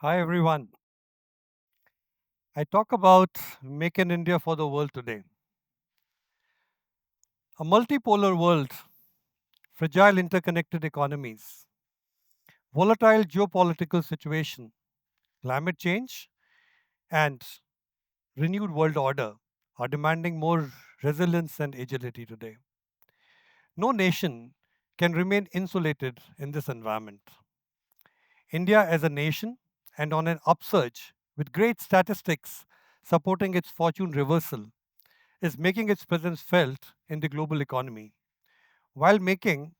Hi everyone. I talk about Make in India for the world today. A multipolar world, fragile interconnected economies, volatile geopolitical situation, climate change, and renewed world order are demanding more resilience and agility today. No nation can remain insulated in this environment. India as a nation and on an upsurge with great statistics supporting its fortune reversal is making its presence felt in the global economy while making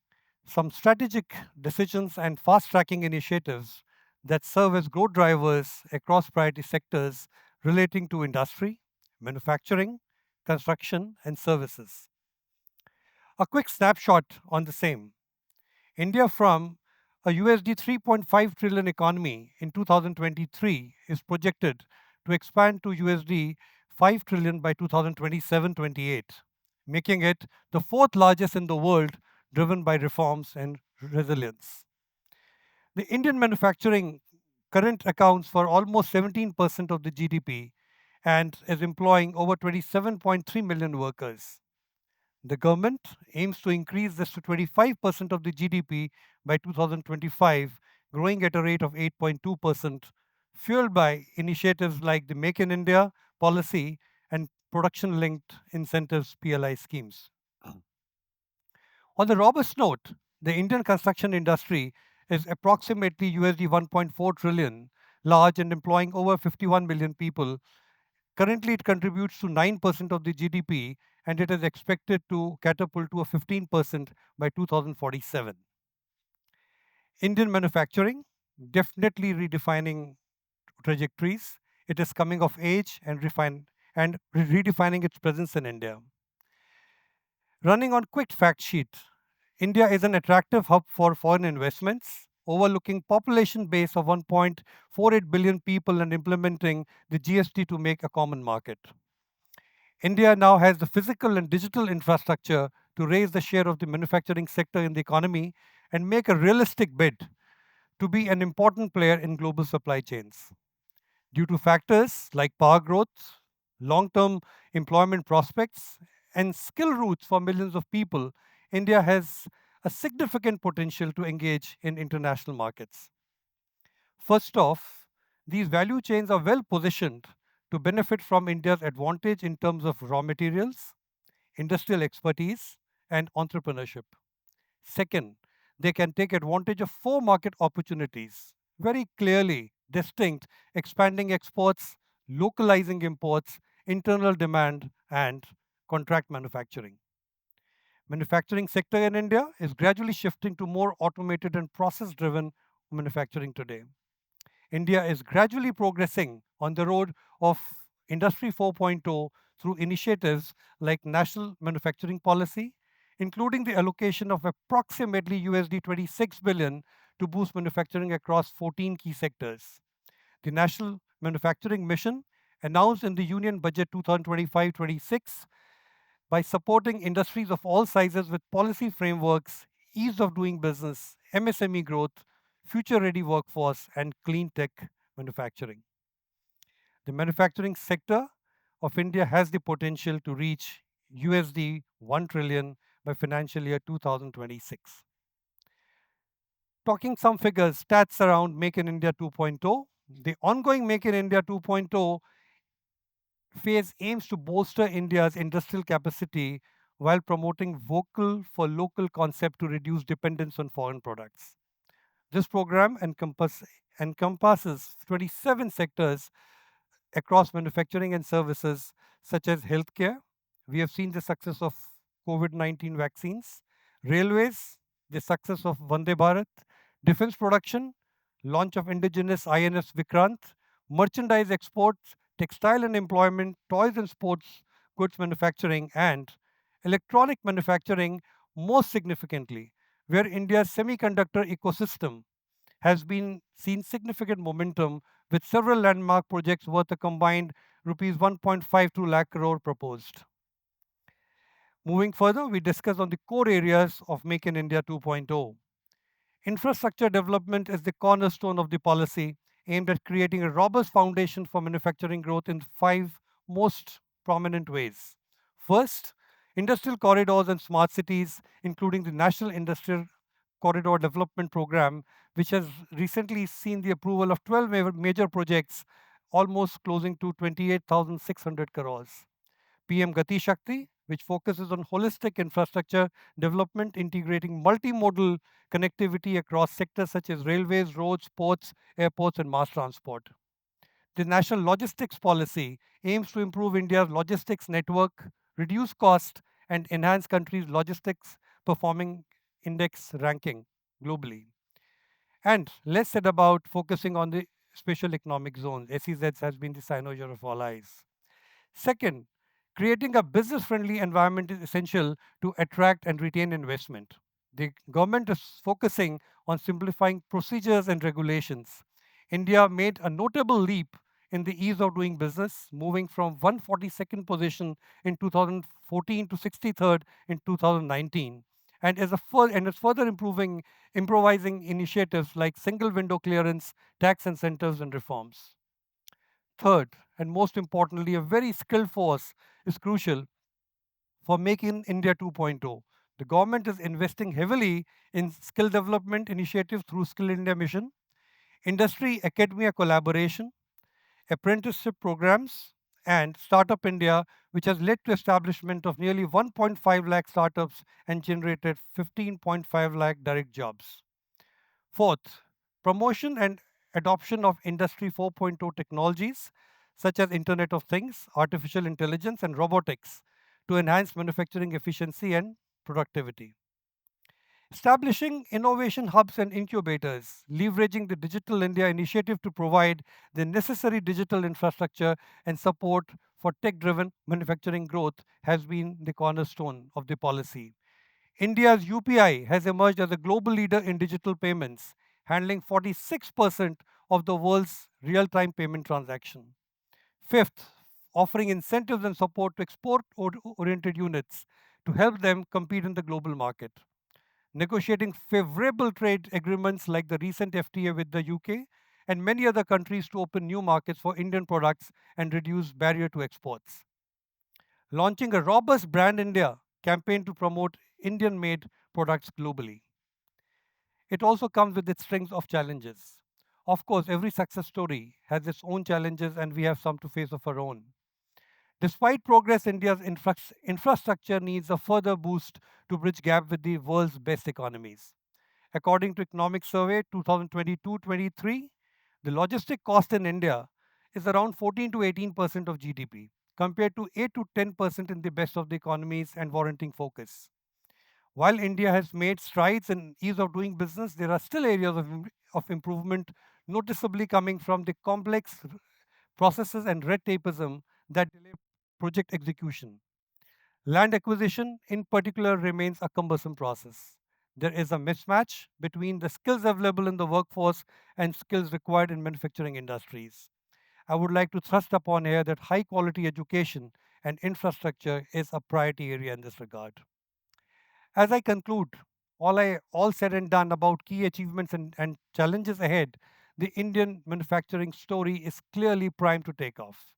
some strategic decisions and fast tracking initiatives that serve as growth drivers across priority sectors relating to industry, manufacturing, construction, and services. A quick snapshot on the same. India from a USD 3.5 trillion economy in 2023 is projected to expand to USD 5 trillion by 2027-28, making it the fourth largest in the world, driven by reforms and resilience. The Indian manufacturing current accounts for almost 17% of the GDP and is employing over 27.3 million workers. The government aims to increase this to 25% of the GDP by 2025, growing at a rate of 8.2%, fueled by initiatives like the Make in India policy and production linked incentives PLI schemes. On the robust note, the Indian construction industry is approximately USD 1.4 trillion, large and employing over 51 million people. Currently, it contributes to 9% of the GDP, and it is expected to catapult to a 15% by 2047. Indian manufacturing definitely redefining trajectories. It is coming of age and redefining its presence in India. Running on quick fact sheet, India is an attractive hub for foreign investments, overlooking population base of 1.48 billion people and implementing the GST to make a common market. India now has the physical and digital infrastructure to raise the share of the manufacturing sector in the economy and make a realistic bid to be an important player in global supply chains. Due to factors like power growth, long term employment prospects, and skill routes for millions of people, India has a significant potential to engage in international markets. First off, these value chains are well positioned to benefit from India's advantage in terms of raw materials, industrial expertise, and entrepreneurship. Second, they can take advantage of four market opportunities very clearly distinct, expanding exports, localizing imports, internal demand, and contract manufacturing. Manufacturing sector in India is gradually shifting to more automated and process driven manufacturing today. India is gradually progressing on the road of Industry 4.0 through initiatives like National Manufacturing Policy, including the allocation of approximately USD 26 billion to boost manufacturing across 14 key sectors. The National Manufacturing Mission, announced in the Union Budget 2025-26, by supporting industries of all sizes with policy frameworks, ease of doing business, MSME growth, future ready workforce, and clean tech manufacturing. The manufacturing sector of India has the potential to reach USD 1 trillion by financial year 2026. Talking some figures, stats around Make in India 2.0. The ongoing Make in India 2.0 phase aims to bolster India's industrial capacity while promoting vocal for local concept to reduce dependence on foreign products. This program encompasses 27 sectors across manufacturing and services such as healthcare. We have seen the success of COVID-19 vaccines, railways, the success of Vande Bharat, defense production, launch of indigenous INS Vikrant, merchandise exports, textile and employment, toys and sports goods manufacturing, and electronic manufacturing, most significantly, where India's semiconductor ecosystem has been seen significant momentum with several landmark projects worth a combined rupees 1.52 lakh crore proposed. Moving further, we discuss on the core areas of Make in India 2.0. Infrastructure development is the cornerstone of the policy, aimed at creating a robust foundation for manufacturing growth in five most prominent ways. First, industrial corridors and smart cities, including the National Industrial Corridor Development Program, which has recently seen the approval of 12 major projects, almost closing to 28,600 crores. PM Gati Shakti, which focuses on holistic infrastructure development, integrating multimodal connectivity across sectors such as railways, roads, ports, airports, and mass transport. The National Logistics Policy aims to improve India's logistics network, reduce cost, and enhance country's logistics performing index ranking globally. And less said about focusing on the special economic zones. SEZs has been the cynosure of all eyes. Second, creating a business friendly environment is essential to attract and retain investment. The government is focusing on simplifying procedures and regulations. India made a notable leap in the ease of doing business, moving from 142nd position in 2014 to 63rd in 2019, and is further improving improvising initiatives like single window clearance, tax incentives, and reforms. Third, and most importantly, a very skilled force is crucial for making India 2.0. The government is investing heavily in skill development initiatives through Skill India Mission, industry academia collaboration, apprenticeship programs, and Startup India, which has led to establishment of nearly 1.5 lakh startups and generated 15.5 lakh direct jobs. Fourth, promotion and adoption of Industry 4.0 technologies such as Internet of Things, artificial intelligence, and robotics to enhance manufacturing efficiency and productivity. Establishing innovation hubs and incubators, leveraging the Digital India initiative to provide the necessary digital infrastructure and support for tech driven manufacturing growth has been the cornerstone of the policy. India's UPI has emerged as a global leader in digital payments, handling 46% of the world's real time payment transaction. Fifth, offering incentives and support to export oriented units to help them compete in the global market. Negotiating favorable trade agreements like the recent FTA with the UK and many other countries to open new markets for Indian products and reduce barrier to exports. Launching a robust Brand India campaign to promote Indian made products globally. It also comes with its strings of challenges. Of course, every success story has its own challenges, and we have some to face of our own. Despite progress, India's infrastructure needs a further boost to bridge gap with the world's best economies. According to Economic Survey 2022-23, the logistic cost in India is around 14 to 18% of GDP, compared to 8 to 10% in the best of the economies and warranting focus. While India has made strides in ease of doing business, there are still areas of improvement, noticeably coming from the complex processes and red tapeism that delay project execution. Land acquisition, in particular, remains a cumbersome process. There is a mismatch between the skills available in the workforce and skills required in manufacturing industries. I would like to thrust upon here that high quality education and infrastructure is a priority area in this regard. As I conclude, all said and done about key achievements and challenges ahead, the Indian manufacturing story is clearly primed to take off.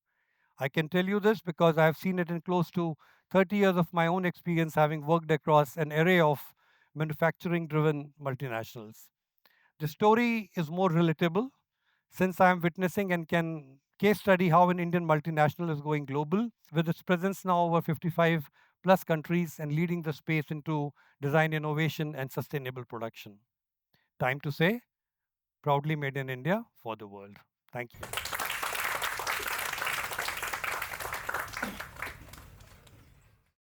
I can tell you this because I have seen it in close to 30 years of my own experience having worked across an array of manufacturing driven multinationals. The story is more relatable since I am witnessing and can case study how an Indian multinational is going global with its presence now over 55 plus countries and leading the space into design innovation and sustainable production. Time to say, proudly made in India for the world. Thank you.